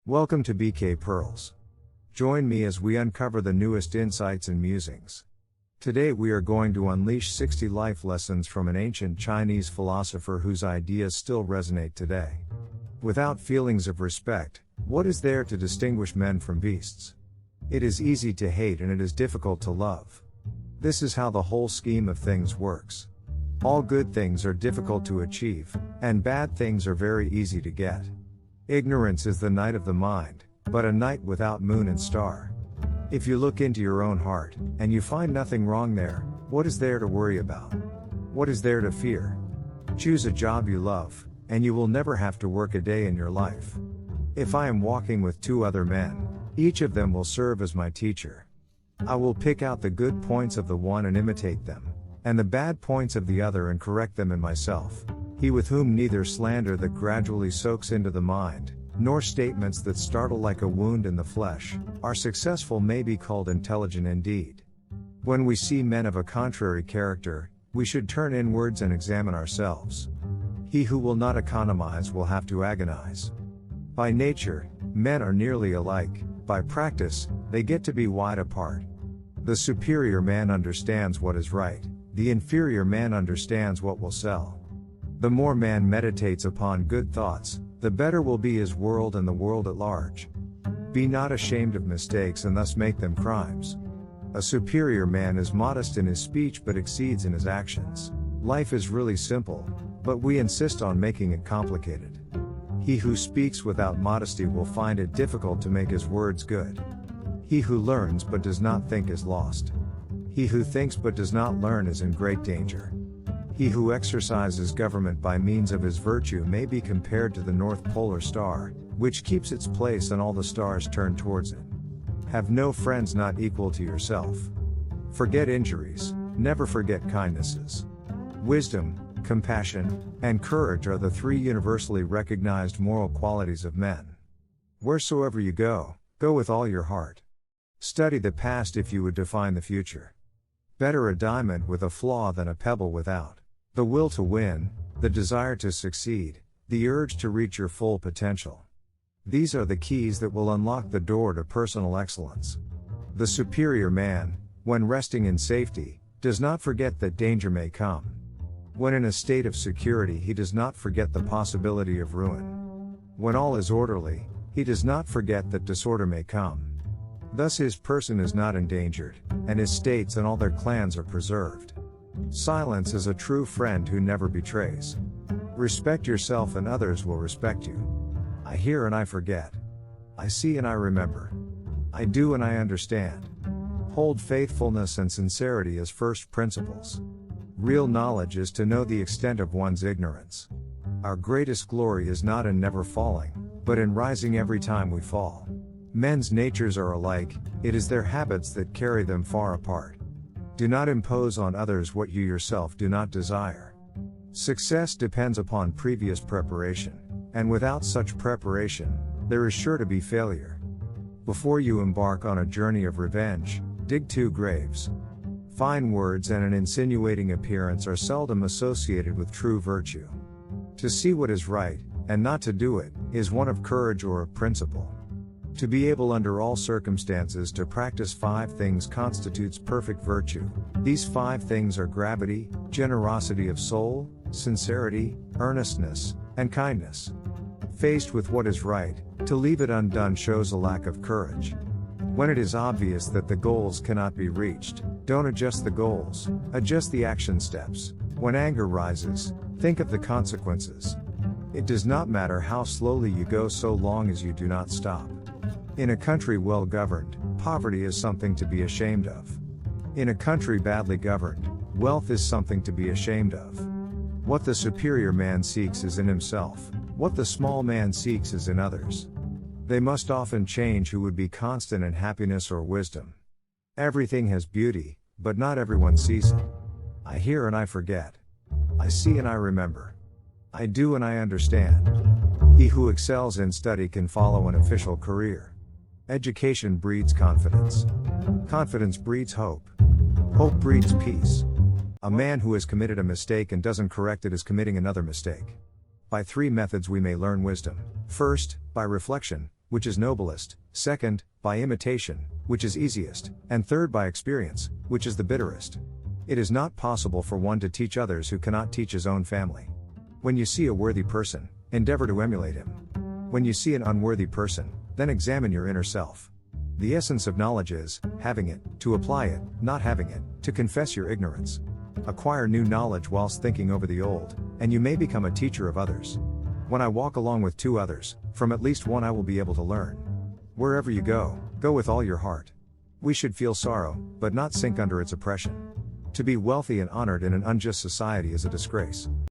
Welcome to BK Pearls. Join me as we uncover the newest insights and musings. Today we are going to unleash 60 life lessons from an ancient Chinese philosopher whose ideas still resonate today. Without feelings of respect, what is there to distinguish men from beasts? It is easy to hate and it is difficult to love. This is how the whole scheme of things works. All good things are difficult to achieve, and bad things are very easy to get. Ignorance is the night of the mind, but a night without moon and star. If you look into your own heart, and you find nothing wrong there, what is there to worry about? What is there to fear? Choose a job you love, and you will never have to work a day in your life. If I am walking with two other men, each of them will serve as my teacher. I will pick out the good points of the one and imitate them, and the bad points of the other and correct them in myself. He with whom neither slander that gradually soaks into the mind, nor statements that startle like a wound in the flesh, are successful may be called intelligent indeed. When we see men of a contrary character, we should turn inwards and examine ourselves. He who will not economize will have to agonize. By nature, men are nearly alike, by practice, they get to be wide apart. The superior man understands what is right, the inferior man understands what will sell. The more man meditates upon good thoughts, the better will be his world and the world at large. Be not ashamed of mistakes and thus make them crimes. A superior man is modest in his speech but exceeds in his actions. Life is really simple, but we insist on making it complicated. He who speaks without modesty will find it difficult to make his words good. He who learns but does not think is lost. He who thinks but does not learn is in great danger. He who exercises government by means of his virtue may be compared to the North Polar Star, which keeps its place and all the stars turn towards it. Have no friends not equal to yourself. Forget injuries, never forget kindnesses. Wisdom, compassion, and courage are the three universally recognized moral qualities of men. Wheresoever you go, go with all your heart. Study the past if you would define the future. Better a diamond with a flaw than a pebble without. The will to win, the desire to succeed, the urge to reach your full potential. These are the keys that will unlock the door to personal excellence. The superior man, when resting in safety, does not forget that danger may come. When in a state of security, he does not forget the possibility of ruin. When all is orderly, he does not forget that disorder may come. Thus his person is not endangered, and his states and all their clans are preserved. Silence is a true friend who never betrays. Respect yourself and others will respect you. I hear and I forget. I see and I remember. I do and I understand. Hold faithfulness and sincerity as first principles. Real knowledge is to know the extent of one's ignorance. Our greatest glory is not in never falling, but in rising every time we fall. Men's natures are alike, it is their habits that carry them far apart. Do not impose on others what you yourself do not desire. Success depends upon previous preparation, and without such preparation, there is sure to be failure. Before you embark on a journey of revenge, dig 2 graves. Fine words and an insinuating appearance are seldom associated with true virtue. To see what is right, and not to do it, is one of courage or of principle. To be able under all circumstances to practice 5 things constitutes perfect virtue. These 5 things are gravity, generosity of soul, sincerity, earnestness, and kindness. Faced with what is right, to leave it undone shows a lack of courage. When it is obvious that the goals cannot be reached, don't adjust the goals, adjust the action steps. When anger rises, think of the consequences. It does not matter how slowly you go so long as you do not stop. In a country well governed, poverty is something to be ashamed of. In a country badly governed, wealth is something to be ashamed of. What the superior man seeks is in himself, what the small man seeks is in others. They must often change who would be constant in happiness or wisdom. Everything has beauty, but not everyone sees it. I hear and I forget. I see and I remember. I do and I understand. He who excels in study can follow an official career. Education breeds confidence. Confidence breeds hope. Hope breeds peace. A man who has committed a mistake and doesn't correct it is committing another mistake. By 3 methods we may learn wisdom. First, by reflection. which is noblest, second, by imitation, which is easiest, and third by experience, which is the bitterest. It is not possible for one to teach others who cannot teach his own family. When you see a worthy person, endeavor to emulate him. When you see an unworthy person, then examine your inner self. The essence of knowledge is, having it, to apply it, not having it, to confess your ignorance. Acquire new knowledge whilst thinking over the old, and you may become a teacher of others. When I walk along with two others, from at least one I will be able to learn. Wherever you go, go with all your heart. We should feel sorrow, but not sink under its oppression. To be wealthy and honored in an unjust society is a disgrace.